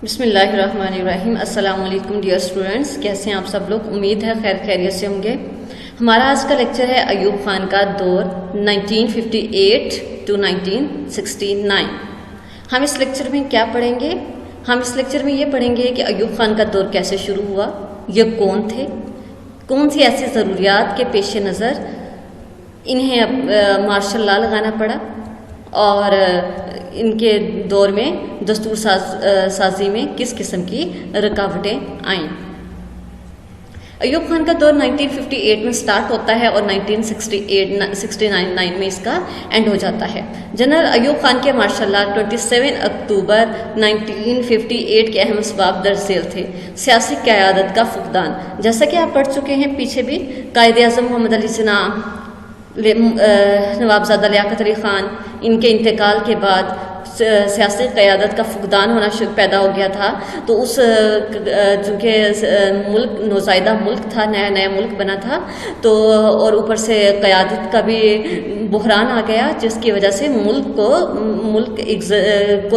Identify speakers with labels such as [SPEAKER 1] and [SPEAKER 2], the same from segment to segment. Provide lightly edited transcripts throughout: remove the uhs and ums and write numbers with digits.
[SPEAKER 1] بسم اللہ الرحمن الرحیم۔ السلام علیکم ڈیئر اسٹوڈنٹس، کیسے ہیں آپ سب لوگ؟ امید ہے خیر خیریت سے ہوں گے۔ ہمارا آج کا لیکچر ہے ایوب خان کا دور 1958 to 1969۔ ہم اس لیکچر میں کیا پڑھیں گے؟ ہم اس لیکچر میں یہ پڑھیں گے کہ ایوب خان کا دور کیسے شروع ہوا، یہ کون تھے، کون سی ایسی ضروریات کے پیش نظر انہیں مارشل لا لگانا پڑا، اور ان کے دور میں دستور سازی میں کس قسم کی رکاوٹیں آئیں۔ ایوب خان کا دور 1958 میں سٹارٹ ہوتا ہے اور 1969 میں اس کا اینڈ ہو جاتا ہے۔ جنرل ایوب خان کے مارشل لا 27 اکتوبر 1958 کے اہم اسباب درج ذیل تھے۔ سیاسی قیادت کا فقدان، جیسا کہ آپ پڑھ چکے ہیں پیچھے بھی، قائد اعظم محمد علی جناح، نوابزادہ لیاقت علی خان، ان کے انتقال کے بعد سیاسی قیادت کا فقدان ہونا پیدا ہو گیا تھا۔ تو اس چونکہ ملک نوزائیدہ ملک تھا، نیا نیا ملک بنا تھا، تو اور اوپر سے قیادت کا بھی بحران آ گیا، جس کی وجہ سے ملک کو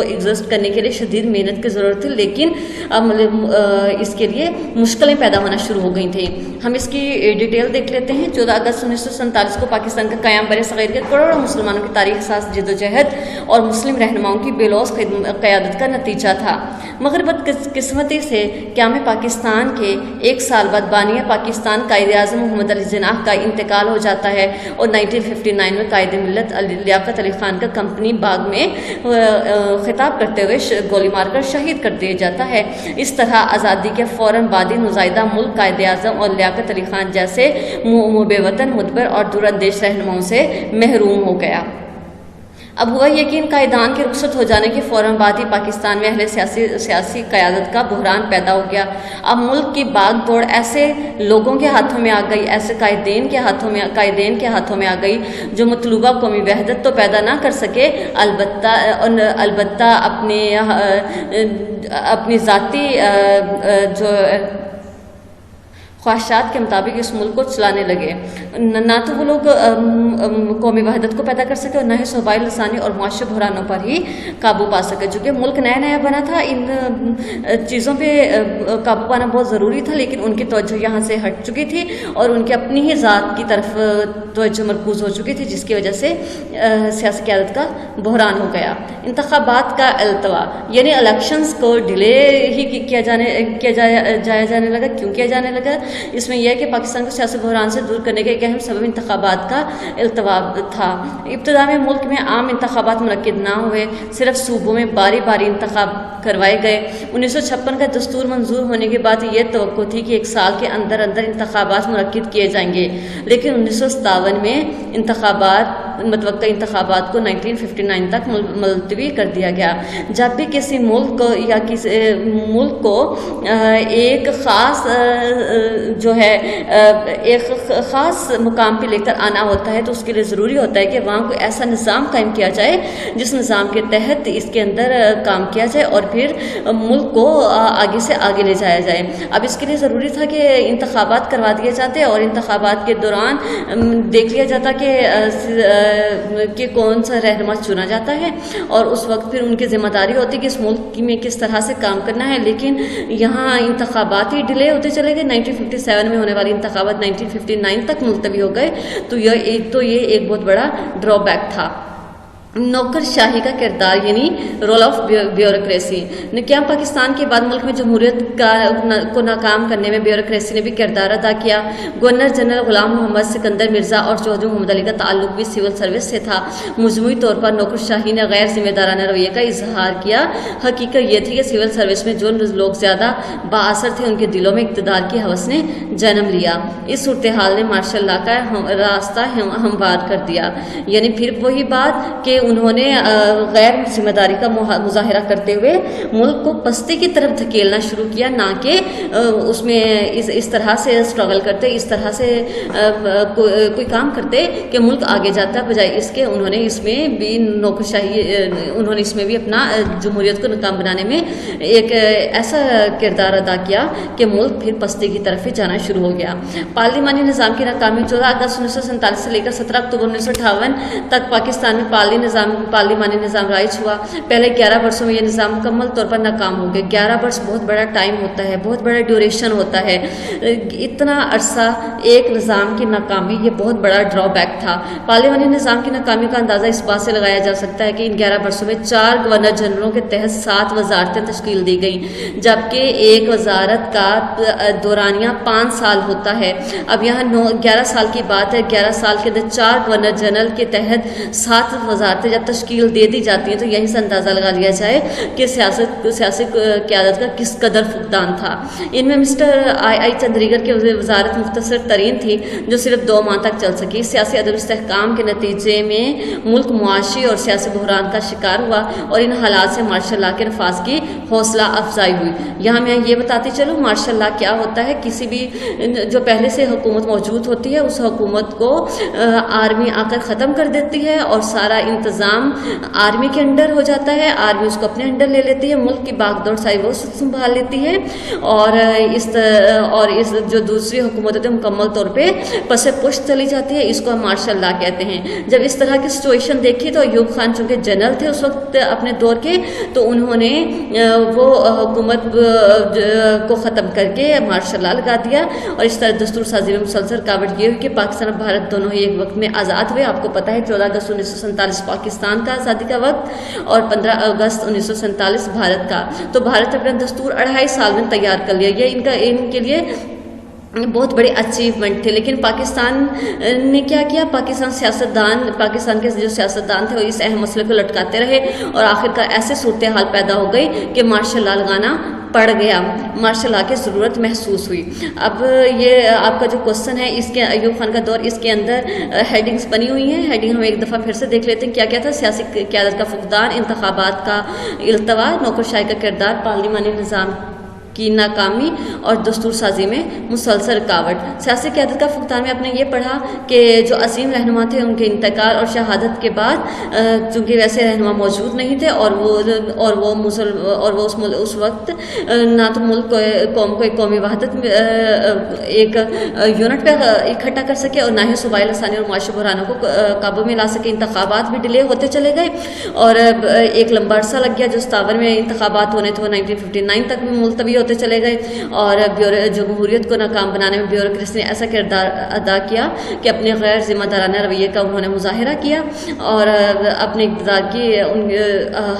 [SPEAKER 1] ایگزسٹ کرنے کے لیے شدید محنت کی ضرورت تھی، لیکن اس کے لیے مشکلیں پیدا ہونا شروع ہو گئی تھیں۔ ہم اس کی ڈیٹیل دیکھ لیتے ہیں۔ 14 اگست 1947 کو پاکستان کا قیام بر صغیر کے کروڑوں مسلمانوں کی تاریخ ساز جدوجہد اور مسلم رہنماؤں کی بے لوث قیادت کا نتیجہ تھا۔ مگر بدقسمتی سے قیام پاکستان کے ایک سال بعد بانیہ پاکستان قائد اعظم محمد علی جناح کا انتقال ہو جاتا ہے، اور 1959 میں قائد ملت لیاقت علی خان کا کمپنی باغ میں خطاب کرتے ہوئے گولی مار کر شہید کر دیا جاتا ہے۔ اس طرح آزادی کے فوراً بعد ہی نوزائیدہ ملک قائد اعظم اور لیاقت علی خان جیسے بے وطن مدبر اور دور اندیش رہنماؤں سے محروم ہو گیا۔ اب ہوا یقین قائدان کے رخصت ہو جانے کے فوراً بعد ہی پاکستان میں اہل سیاسی قیادت کا بحران پیدا ہو گیا۔ اب ملک کی باغ دوڑ ایسے لوگوں کے ہاتھوں میں آ گئی، ایسے قائدین کے ہاتھوں میں آ گئی جو مطلوبہ قومی وحدت تو پیدا نہ کر سکے، البتہ اپنی ذاتی جو خواہشات کے مطابق اس ملک کو چلانے لگے۔ نہ تو وہ لوگ قومی وحدت کو پیدا کر سکے، اور نہ ہی صوبائی لسانی اور معاشی بحرانوں پر ہی قابو پا سکے۔ چونکہ ملک نیا نیا بنا تھا، ان چیزوں پہ قابو پانا بہت ضروری تھا، لیکن ان کی توجہ یہاں سے ہٹ چکی تھی اور ان کی اپنی ہی ذات کی طرف توجہ مرکوز ہو چکی تھی، جس کی وجہ سے سیاسی قیادت کا بحران ہو گیا۔ انتخابات کا التوا، یعنی الیکشنز کو ڈیلے ہی کیا جانے لگا۔ کیوں کیا جانے لگا؟ اس میں یہ ہے کہ پاکستان کو سیاسی بحران سے دور کرنے کا ایک اہم سبب انتخابات کا التوا تھا۔ ابتدا میں ملک میں عام انتخابات منعقد نہ ہوئے، صرف صوبوں میں باری باری انتخاب کروائے گئے۔ 1956 کا دستور منظور ہونے کے بعد یہ توقع تھی کہ ایک سال کے اندر انتخابات منعقد کیے جائیں گے، لیکن 1957 میں متوقع انتخابات کو 1959 تک ملتوی کر دیا گیا۔ جب بھی کسی ملک کو ایک خاص مقام پہ لے کر آنا ہوتا ہے، تو اس کے لیے ضروری ہوتا ہے کہ وہاں کوئی ایسا نظام قائم کیا جائے جس نظام کے تحت اس کے اندر کام کیا جائے اور پھر ملک کو آگے سے آگے لے جایا جائے۔ اب اس کے لیے ضروری تھا کہ انتخابات کروا دیے جاتے، اور انتخابات کے دوران دیکھ لیا جاتا کہ کون سا رہنما چنا جاتا ہے، اور اس وقت پھر ان کی ذمہ داری ہوتی ہے کہ اس ملک میں کس طرح سے کام کرنا ہے۔ لیکن یہاں انتخابات ہی ڈیلے ہوتے چلے گئے۔ 1957 میں ہونے والی انتخابات 1959 تک ملتوی ہو گئے، تو یہ ایک بہت بڑا ڈرا بیک تھا۔ نوکر شاہی کا کردار، یعنی رول آف بیوروکریسی۔ قیام پاکستان کے بعد ملک میں جمہوریت کو ناکام کرنے میں بیوروکریسی نے بھی کردار ادا کیا۔ گورنر جنرل غلام محمد سکندر مرزا اور چودھری محمد علی کا تعلق بھی سول سروس سے تھا۔ مجموعی طور پر نوکر شاہی نے غیر ذمہ دارانہ رویے کا اظہار کیا۔ حقیقت یہ تھی کہ سول سروس میں جو لوگ زیادہ بااثر تھے، ان کے دلوں میں اقتدار کی ہوس نے جنم لیا۔ اس صورتحال نے مارشل لا کا راستہ ہموار کر دیا، یعنی پھر وہی بات کہ انہوں نے غیر ذمہ داری کا مظاہرہ کرتے ہوئے ملک کو پستی کی طرف دھکیلنا شروع کیا، نہ کہ اس میں اس طرح سے اسٹرگل کرتے، اس طرح سے کوئی کام کرتے کہ ملک آگے جاتا، بجائے اس کے انہوں نے اس میں بھی نوکرشاہی، انہوں نے اس میں بھی اپنا جمہوریت کو ناکام بنانے میں ایک ایسا کردار ادا کیا کہ ملک پھر پستی کی طرف ہی جانا شروع ہو گیا۔ پارلیمانی نظام کی ناکامی 14 اگست 1947 سے لے کر 17 اکتوبر 1958 تک پاکستان میں पार्लिमानी निज़ाम राइज हुआ, पहले 11 वर्षों में ये निज़ाम मुकम्मल तौर पर नाकाम हो गया। 11 वर्ष बहुत बड़ा टाइम होता है, बहुत बड़ा ड्यूरेशन होता है। इतना अरसा एक निज़ाम की नाकामी ये बहुत बड़ा ड्रॉबैक था। पार्लिमानी निज़ाम की नाकामी का अंदाज़ा इस बात से लगाया जा सकता है कि इन 11 वर्षों में 4 गवर्नर जनरलों के तहत 7 वजारतें तश्कील दी गई, जबकि एक वजारत का दौरानिया 5 साल होता है। अब यहाँ 11 साल की बात है, 11 साल के अंदर 4 गवर्नर जनरल के तहत 7 वजारतें जब तश्कील दे दी जाती हैं तो यहीं से अंदाज़ा लगा लिया जाए कि सियासी क़यादत का किस कदर फुकदान था। इनमें मिस्टर आई चंद्रीगर की वजारत मुख्तसर तरीन थी, जो सिर्फ 2 माह तक चल सकी। सियासी अदम इस्तेहकाम के नतीजे में मुल्क मुआशी और सियासी बहरान का शिकार हुआ और इन हालात से मार्शल लॉ के नफाज की हौसला अफजाई हुई। यहाँ मैं ये बताती चलूँ मार्शल लॉ क्या होता है। किसी भी जो पहले से हुकूमत मौजूद होती है उस हुकूमत को आर्मी आकर ख़त्म कर देती है और सारा इंतज़ाम आर्मी के अंडर हो जाता है। आर्मी उसको अपने अंडर ले लेती है, मुल्क की बागडोर सारी वो संभाल लेती है और इस जो दूसरी हुकूमत होती है मुकम्मल तौर पे पसे पुश्त चली जाती है। इसको हम मार्शल लॉ कहते हैं। जब इस तरह की सिचुएशन देखी तो अयूब खान चूँकि जनरल थे उस वक्त अपने दौर के, तो उन्होंने वो हुकूमत को ख़त्म करके मार्शल लॉ लगा दिया और इस तरह दस्तूर साजी में मुसलसल रुकावट ये हुई कि पाकिस्तान और भारत दोनों ही एक वक्त में आज़ाद हुए। आपको पता है 14 अगस्त 1947 पाकिस्तान का आज़ादी का वक्त और 15 अगस्त 1947 भारत का। तो भारत अपना दस्तूर 2.5 साल में तैयार कर लिया। ये इनके लिए बहुत बड़ी अचीवमेंट थे। लेकिन पाकिस्तान ने क्या किया, पाकिस्तान के जो सियासतदान थे वो इस अहम मसले को लटकाते रहे और आखिरकार ऐसे सूरत हाल पैदा हो गई कि मार्शल लॉ लगाना पड़ गया, मार्शल लॉ की ज़रूरत महसूस हुई। अब ये आपका जो क्वेश्चन है इसके अयूब खान का दौर, इसके अंदर हेडिंग्स बनी हुई हैं। हेडिंग हम एक दफ़ा फिर से देख लेते हैं क्या क्या था। सियासी क़यादत का फुकदान, इंतखाबात का इल्तवा, नौकरशाही का किरदार, पार्लिमानी निज़ाम की नाकामी और दस्तूर साजी में मुसलसल रुकावट। सियासी क़यादत का फुकदान में आपने ये पढ़ा कि जो अजीम रहनुमा थे उनके इंतकाल और शहादत के बाद चूँकि वैसे रहनुमा मौजूद नहीं थे और वो उस वक्त ना तो मुल्क कौम को एक कौमी वहदत एक यूनिट पर इकट्ठा कर सके और ना ही सूबाई लसानी और मुआशी बहरानों को काबू में ला सके। इंतखाबात भी डिले होते चले गए और एक लंबा अरसा लग गया। जो 57 में इंतखाबात होने थे वो 1959 तक भी मुलतवी होते चले गए और जमहूरियत को नाकाम बनाने में ब्यूरोक्रेसी ने ऐसा किरदार अदा किया कि अपने गैर जिम्मेदाराना रवैये का उन्होंने मुजाहिरा किया और अपने इक़्तिदार की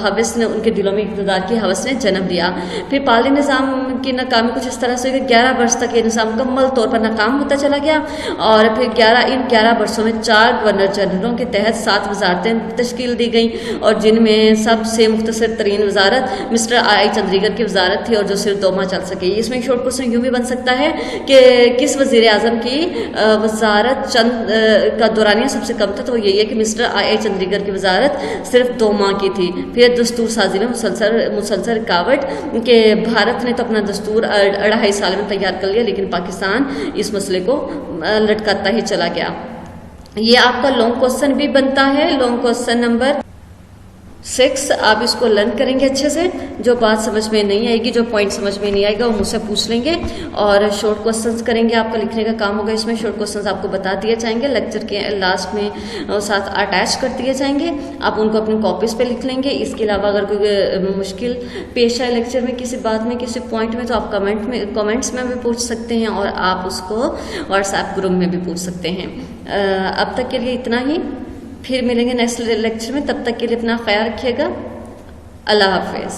[SPEAKER 1] हवस ने उनके दिलों में इक़्तिदार की हवस ने जन्म लिया। फिर पाली निज़ाम की नाकामी कुछ इस तरह से 11 वर्ष तक ये निज़ाम मुकम्मल तौर पर नाकाम होता चला गया और फिर 11 वर्षों में 4 गवर्नर जनरलों के तहत 7 वजारतें तश्कील दी गई और जिनमें सबसे मुख्तसर तरीन वजारत मिस्टर आई चंद्रीगर की वजारत थी और जो सिर्फ 2 माह चल सके। इसमें एक शॉर्ट क्वेश्चन यूँ भी बन सकता है कि किस वज़ीर आज़म की वजारत का दौरानिया सबसे कम था, तो यही है कि मिस्टर आई चंद्रीगर की वजारत सिर्फ 2 माह की थी। फिर दस्तूर साजी में मुसलसल रुकावट कि भारत ने तो अपना दस्तूर 2.5 साल में तैयार कर लिया लेकिन पाकिस्तान इस मसले को लटकाता ही चला गया। ये आपका लॉन्ग क्वेश्चन भी बनता है, लॉन्ग क्वेश्चन नंबर 6। आप इसको लर्न करेंगे अच्छे से। जो बात समझ में नहीं आएगी, जो पॉइंट समझ में नहीं आएगा वो मुझसे पूछ लेंगे और शॉर्ट क्वेश्चंस करेंगे। आपका लिखने का काम होगा। इसमें शॉर्ट क्वेश्चंस आपको बता दिए जाएंगे, लेक्चर के लास्ट में साथ अटैच कर दिए जाएंगे। आप उनको अपनी कॉपीज़ पे लिख लेंगे। इसके अलावा अगर कोई मुश्किल पेश आए लेक्चर में किसी बात में किसी पॉइंट में तो आप कमेंट्स में भी पूछ सकते हैं और आप उसको व्हाट्सएप ग्रुप में भी पूछ सकते हैं। अब तक के लिए इतना ही, फिर मिलेंगे नेक्स्ट लेक्चर में। तब तक के लिए अपना ख्याल रखिएगा। अल्लाह हाफिज़।